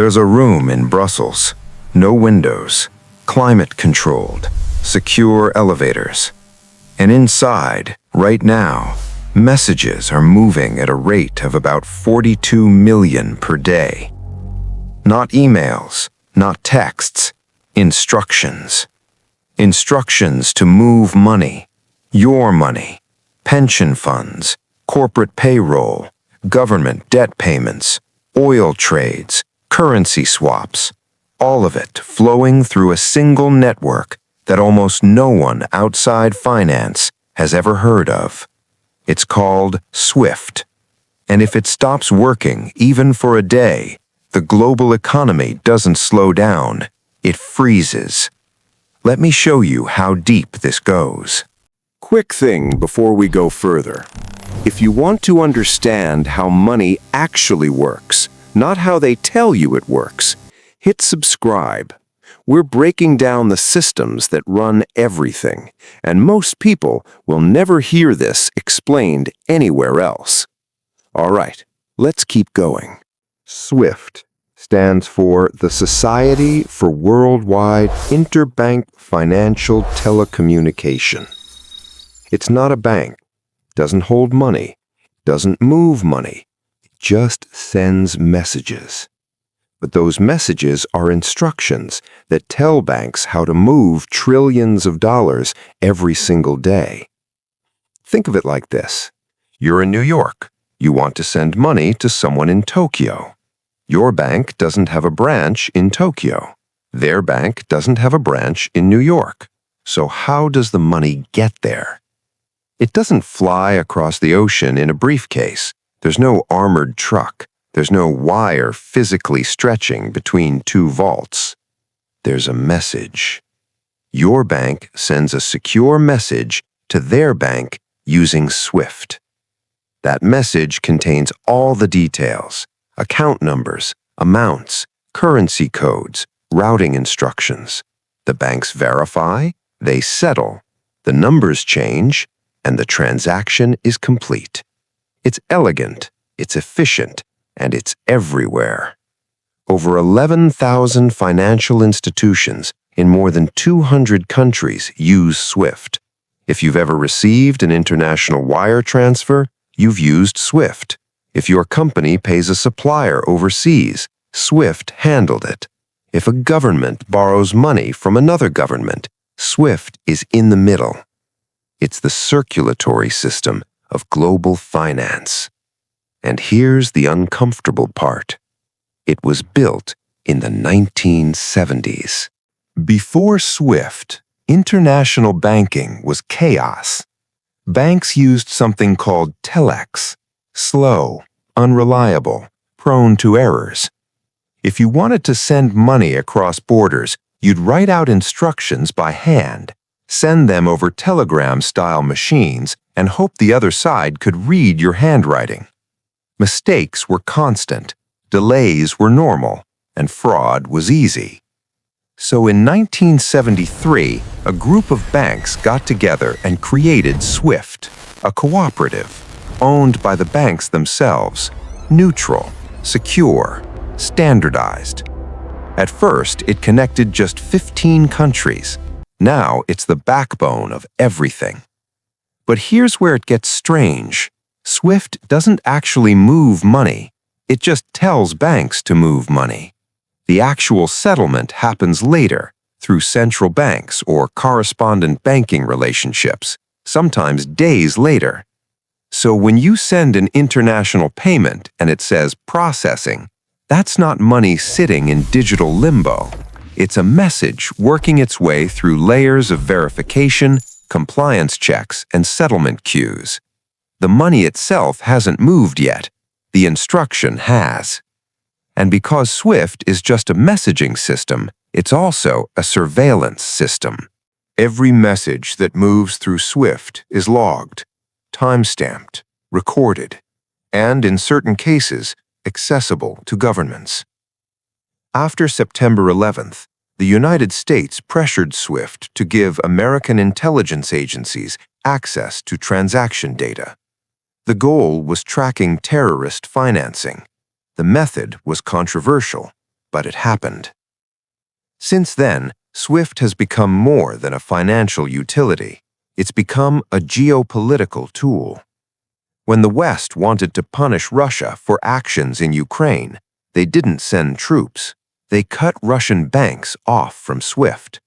There's a room in Brussels, no windows, climate-controlled, secure elevators. And inside, right now, messages are moving at a rate of about 42 million per day. Not emails, not texts, instructions. Instructions to move money, your money, pension funds, corporate payroll, government debt payments, oil trades, currency swaps, all of it flowing through a single network that almost no one outside finance has ever heard of. It's called SWIFT. And if it stops working, even for a day, the global economy doesn't slow down, it freezes. Let me show you how deep this goes. Quick thing before we go further. If you want to understand how money actually works, not how they tell you it works, hit subscribe. We're breaking down the systems that run everything, and most people will never hear this explained anywhere else. All right, let's keep going. SWIFT stands for the Society for Worldwide Interbank Financial Telecommunication. It's not a bank, doesn't hold money, doesn't move money, it just sends messages. But those messages are instructions that tell banks how to move trillions of dollars every single day. Think of it like this. You're in New York. You want to send money to someone in Tokyo. Your bank doesn't have a branch in Tokyo. Their bank doesn't have a branch in New York. So how does the money get there? It doesn't fly across the ocean in a briefcase. There's no armored truck. There's no wire physically stretching between two vaults. There's a message. Your bank sends a secure message to their bank using SWIFT. That message contains all the details, account numbers, amounts, currency codes, routing instructions. The banks verify, they settle, the numbers change, and the transaction is complete. It's elegant, it's efficient, and it's everywhere. Over 11,000 financial institutions in more than 200 countries use SWIFT. If you've ever received an international wire transfer, you've used SWIFT. If your company pays a supplier overseas, SWIFT handled it. If a government borrows money from another government, SWIFT is in the middle. It's the circulatory system of global finance. And here's the uncomfortable part. It was built in the 1970s. Before SWIFT, international banking was chaos. Banks used something called telex, slow, unreliable, prone to errors. If you wanted to send money across borders, you'd write out instructions by hand, send them over telegram-style machines, and hope the other side could read your handwriting. Mistakes were constant, delays were normal, and fraud was easy. So in 1973, a group of banks got together and created SWIFT, a cooperative, owned by the banks themselves, neutral, secure, standardized. At first, it connected just 15 countries. Now it's the backbone of everything. But here's where it gets strange. SWIFT doesn't actually move money. It just tells banks to move money. The actual settlement happens later, through central banks or correspondent banking relationships, sometimes days later. So when you send an international payment and it says processing, that's not money sitting in digital limbo. It's a message working its way through layers of verification, compliance checks, and settlement queues. The money itself hasn't moved yet. The instruction has. And because SWIFT is just a messaging system, it's also a surveillance system. Every message that moves through SWIFT is logged, time-stamped, recorded, and in certain cases, accessible to governments. After September 11th, the United States pressured SWIFT to give American intelligence agencies access to transaction data. The goal was tracking terrorist financing. The method was controversial. but it happened. Since then, SWIFT has become more than a financial utility. It's become a geopolitical tool. When the West wanted to punish Russia for actions in Ukraine, they didn't send troops. They cut Russian banks off from SWIFT.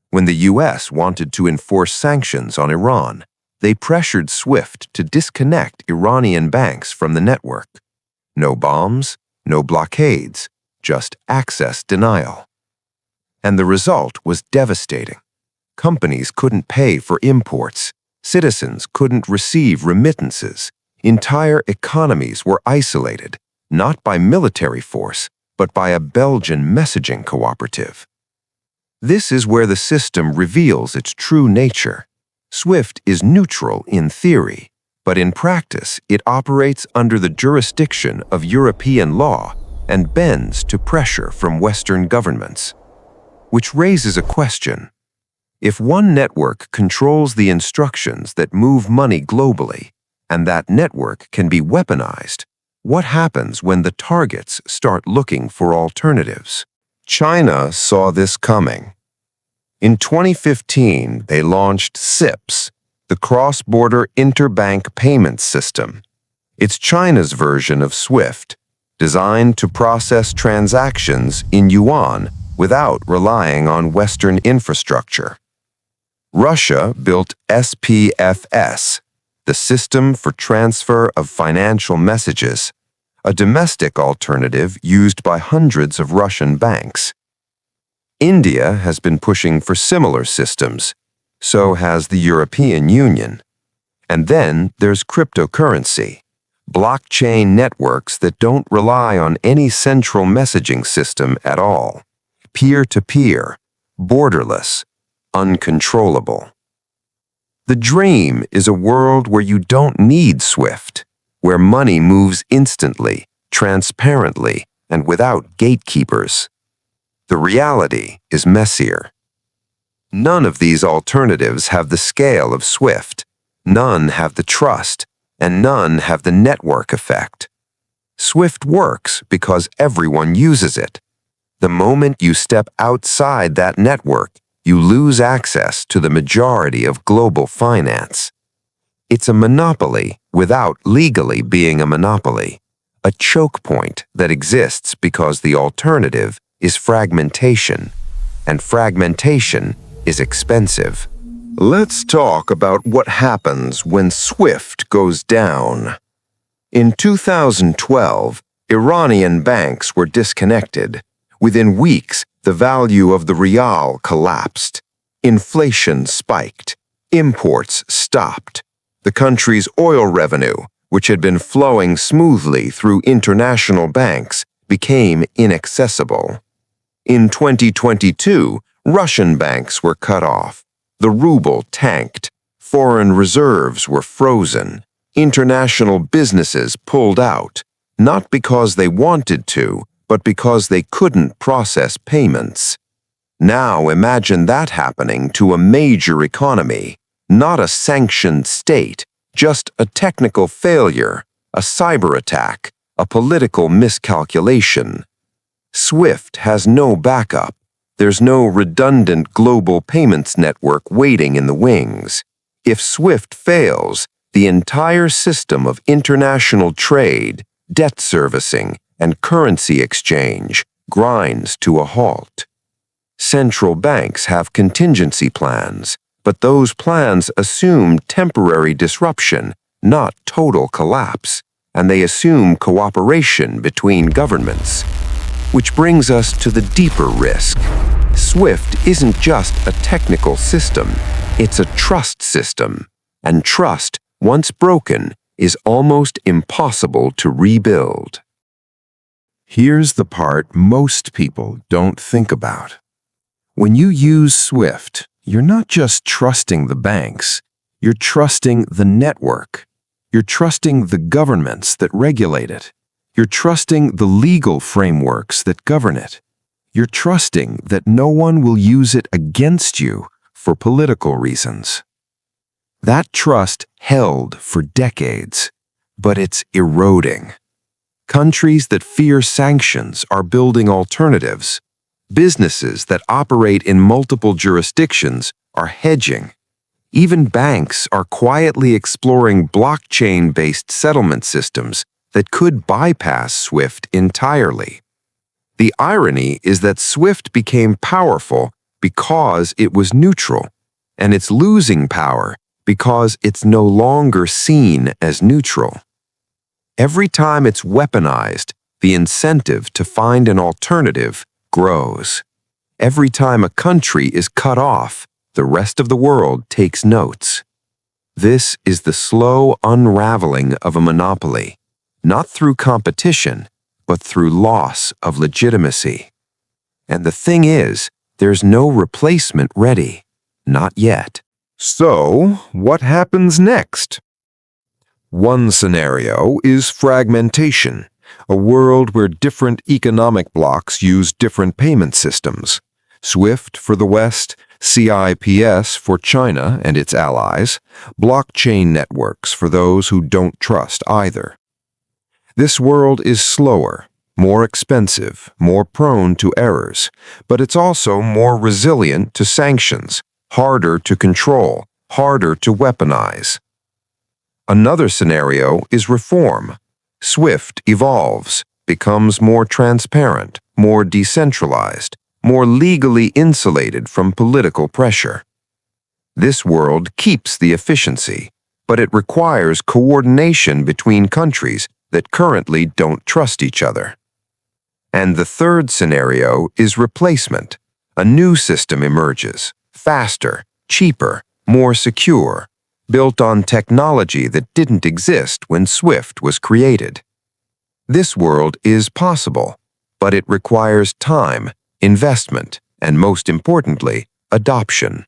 When the US wanted to enforce sanctions on Iran, they pressured SWIFT to disconnect Iranian banks from the network. No bombs, no blockades, just access denial. And the result was devastating. Companies couldn't pay for imports. Citizens couldn't receive remittances. Entire economies were isolated, not by military force, but by a Belgian messaging cooperative. This is where the system reveals its true nature. SWIFT is neutral in theory, but in practice it operates under the jurisdiction of European law and bends to pressure from Western governments. Which raises a question. If one network controls the instructions that move money globally, and that network can be weaponized, what happens when the targets start looking for alternatives? China saw this coming. In 2015, they launched CIPS, the Cross-Border Interbank Payment System. It's China's version of SWIFT, designed to process transactions in yuan without relying on Western infrastructure. Russia built SPFS, the System for Transfer of Financial Messages, a domestic alternative used by hundreds of Russian banks. India has been pushing for similar systems, so has the European Union. And then there's cryptocurrency, blockchain networks that don't rely on any central messaging system at all. Peer-to-peer, borderless, uncontrollable. The dream is a world where you don't need SWIFT, where money moves instantly, transparently, and without gatekeepers. The reality is messier. None of these alternatives have the scale of SWIFT, none have the trust, and none have the network effect. SWIFT works because everyone uses it. The moment you step outside that network, you lose access to the majority of global finance. It's a monopoly without legally being a monopoly, a choke point that exists because the alternative is fragmentation, and fragmentation is expensive. Let's talk about what happens when SWIFT goes down. In 2012, Iranian banks were disconnected. Within weeks, the value of the rial collapsed. Inflation spiked. Imports stopped. The country's oil revenue, which had been flowing smoothly through international banks, became inaccessible. In 2022, Russian banks were cut off. The ruble tanked. Foreign reserves were frozen. International businesses pulled out, not because they wanted to, but because they couldn't process payments. Now imagine that happening to a major economy, not a sanctioned state, just a technical failure, a cyber attack, a political miscalculation. SWIFT has no backup. There's no redundant global payments network waiting in the wings. If SWIFT fails, the entire system of international trade, debt servicing, and currency exchange grinds to a halt. Central banks have contingency plans, but those plans assume temporary disruption, not total collapse, and they assume cooperation between governments. Which brings us to the deeper risk. SWIFT isn't just a technical system, it's a trust system, and trust, once broken, is almost impossible to rebuild. Here's the part most people don't think about. When you use SWIFT, you're not just trusting the banks, you're trusting the network. You're trusting the governments that regulate it. You're trusting the legal frameworks that govern it. You're trusting that no one will use it against you for political reasons. That trust held for decades, but it's eroding. Countries that fear sanctions are building alternatives. Businesses that operate in multiple jurisdictions are hedging. Even banks are quietly exploring blockchain-based settlement systems that could bypass SWIFT entirely. The irony is that SWIFT became powerful because it was neutral, and it's losing power because it's no longer seen as neutral. Every time it's weaponized, the incentive to find an alternative grows. Every time a country is cut off, the rest of the world takes notes. This is the slow unraveling of a monopoly, not through competition, but through loss of legitimacy. And the thing is, there's no replacement ready. Not yet. So, what happens next? One scenario is fragmentation, a world where different economic blocs use different payment systems. SWIFT for the West, CIPS for China and its allies, blockchain networks for those who don't trust either. This world is slower, more expensive, more prone to errors, but it's also more resilient to sanctions, harder to control, harder to weaponize. Another scenario is reform. SWIFT evolves, becomes more transparent, more decentralized, more legally insulated from political pressure. This world keeps the efficiency, but it requires coordination between countries that currently don't trust each other. And the third scenario is replacement. A new system emerges, faster, cheaper, more secure, built on technology that didn't exist when SWIFT was created. This world is possible, but it requires time, investment, and most importantly, adoption.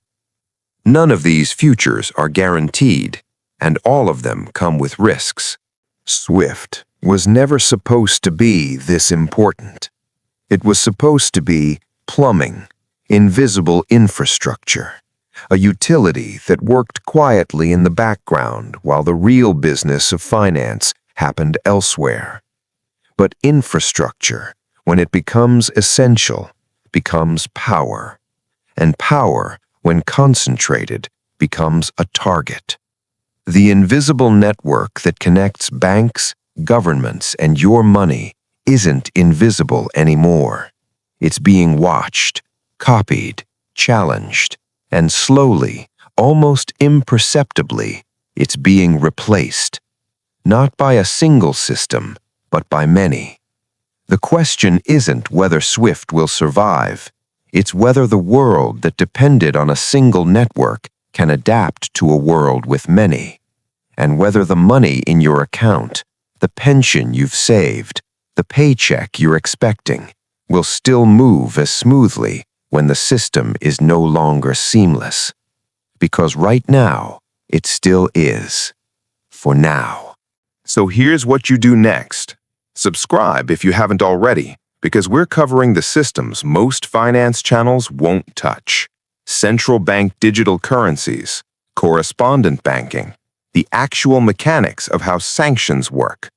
None of these futures are guaranteed, and all of them come with risks. SWIFT was never supposed to be this important. It was supposed to be plumbing, invisible infrastructure, a utility that worked quietly in the background while the real business of finance happened elsewhere. But infrastructure, when it becomes essential, becomes power, and power, when concentrated, becomes a target. The invisible network that connects banks, governments, and your money isn't invisible anymore. It's being watched, copied, challenged, and slowly, almost imperceptibly, it's being replaced. Not by a single system, but by many. The question isn't whether SWIFT will survive. It's whether the world that depended on a single network can adapt to a world with many. And whether the money in your account, the pension you've saved, the paycheck you're expecting, will still move as smoothly when the system is no longer seamless. Because right now, it still is. For now. So here's what you do next. Subscribe if you haven't already, because we're covering the systems most finance channels won't touch. Central bank digital currencies, correspondent banking, the actual mechanics of how sanctions work.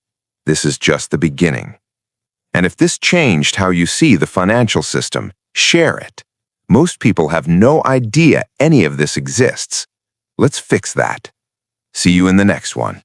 This is just the beginning. And if this changed how you see the financial system, share it. Most people have no idea any of this exists. Let's fix that. See you in the next one.